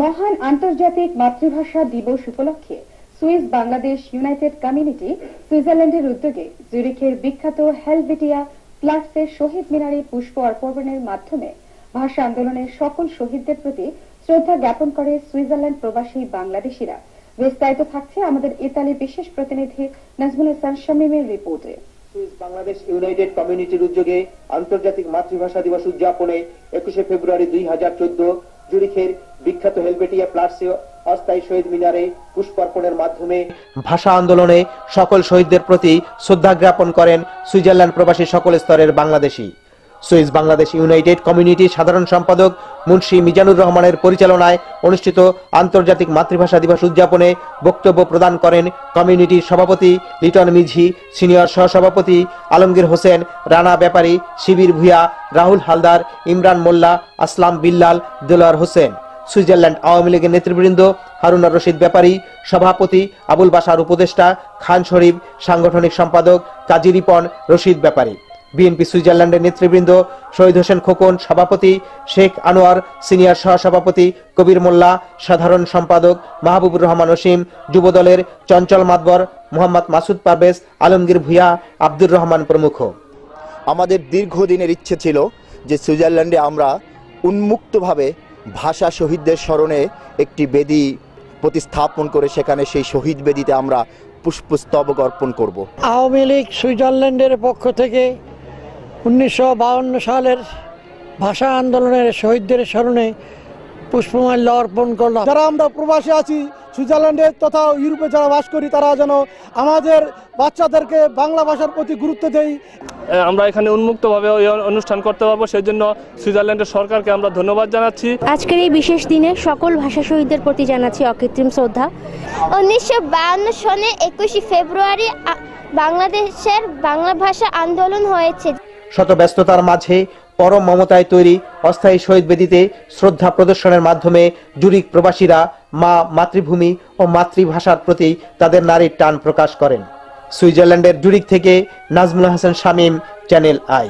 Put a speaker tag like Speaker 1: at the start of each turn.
Speaker 1: মহান আন্তর্জাতিক মাতৃভাষা দিবস উপলক্ষে সুইস বাংলাদেশ ইউনাইটেড কমিউনিটি সুইজারল্যান্ডের উদ্যোগে জুরিখের বিখ্যাত হেলভেটিয়া প্লাটসের শহীদ মিনারে পুষ্প অর্পণের মাধ্যমে ভাষা আন্দোলনের সকল শহীদদের প্রতি শ্রদ্ধা জ্ঞাপন করে সুইজারল্যান্ড প্রবাসী বাংলাদেশিরা। বিস্তারিত থাকছে আমাদের ইতালির বিশেষ প্রতিনিধি নাজমুল হাসান শামীমের রিপোর্টে।
Speaker 2: সুইস বাংলাদেশ ইউনাইটেড কমিউনিটির উদ্যোগে আন্তর্জাতিক মাতৃভাষা দিবস উদযাপনে 21 ফেব্রুয়ারি 2014 জুরিখের বিখ্যাত হেলভেটিয়া প্লাটসে অস্থায়ী শহীদ মিনারে পুষ্পার্পণের মাধ্যমে ভাষা আন্দোলনে সকল শহীদদের প্রতি শ্রদ্ধা জ্ঞাপন করেন সুইজারল্যান্ড প্রবাসী সকল স্তরের Bangladeshi. Swiss Bangladesh United community সাধারণ সম্পাদক মুন্সি মিজানুর রহমানের পরিচালনায় অনুষ্ঠিত আন্তর্জাতিক মাতৃভাষা দিবস উদযাপনে বক্তব্য প্রদান করেন কমিউনিটির সভাপতি লিটন মিঝি, সিনিয়র সহসভাপতি আলমগীর হোসেন, রানা ব্যাপারী, শিবির ভুঁইয়া, রাহুল হালদার, ইমরান মোল্লা, আসলাম বিল্লাল, দেলোয়ার হোসেন, সুইজারল্যান্ড আওয়ামী লীগের নেতৃবৃন্দ, হারুনা রশিদ ব্যাপারী, সভাপতি আবুল বাশার, উপদেষ্টা খান শরীফ, সাংগঠনিক সম্পাদক কাজী রিপন, রশিদ ব্যাপারী, বিএনপি সুইজারল্যান্ডের নেতৃবৃন্দ, শহীদ হোসেন খোকন সভাপতি, শেখ আনোয়ার সিনিয়র সহসভাপতি, কবির মোল্লা সাধারণ সম্পাদক, মাহবুবুর রহমান অসীম, যুবদলের চঞ্চল মাতবর, মোহাম্মদ মাসুদ পারভেজ, আলমগীর ভুঁইয়া, আব্দুর রহমান প্রমুখ।
Speaker 3: আমাদের দীর্ঘদিনের ইচ্ছে ছিল যে সুইজারল্যান্ডে আমরা উন্মুক্তভাবে ভাষা শহীদদের স্মরণে একটি বেদি প্রতিস্থাপন করে সেখানে সেই শহীদ বেদিতে আমরা পুষ্পস্তবক অর্পণ করব।
Speaker 4: আওয়ামী লীগ সুইজারল্যান্ডের পক্ষ থেকে 1952 সালের ভাষা আন্দোলনের শহীদদের স্মরণে পুষ্পমাল্য অর্পণ করলাম।
Speaker 5: যারা আমরা প্রবাসী আছি সুইজারল্যান্ডে তথা ইউরোপে যারা বাস করি, তারা যেন আমাদের বাচ্চাদেরকে বাংলা ভাষার প্রতি গুরুত্ব দেই।
Speaker 6: আমরা এখানে উন্মুক্তভাবে ওই অনুষ্ঠান করতে পারবো, সেই জন্য সুইজারল্যান্ডের সরকারকে আমরা ধন্যবাদ জানাচ্ছি।
Speaker 7: আজকের এই বিশেষ দিনে সকল ভাষা শহীদদের প্রতি জানাচ্ছি অকৃত্রিম শ্রদ্ধা।
Speaker 8: 1952 সনে 21 ফেব্রুয়ারি বাংলাদেশের বাংলা ভাষা আন্দোলন হয়েছে।
Speaker 2: শত ব্যস্ততার মাঝে পরম মমতায় তৈরি অস্থায়ী শহীদ বেদিতে শ্রদ্ধা প্রদর্শনের মাধ্যমে জুরিখ প্রবাসীরা মা মাতৃভূমি ও মাতৃভাষার প্রতি তাদের নারীর টান প্রকাশ করেন। সুইজারল্যান্ডের জুরিখ থেকে নাজমুল হাসান শামীম, চ্যানেল আই।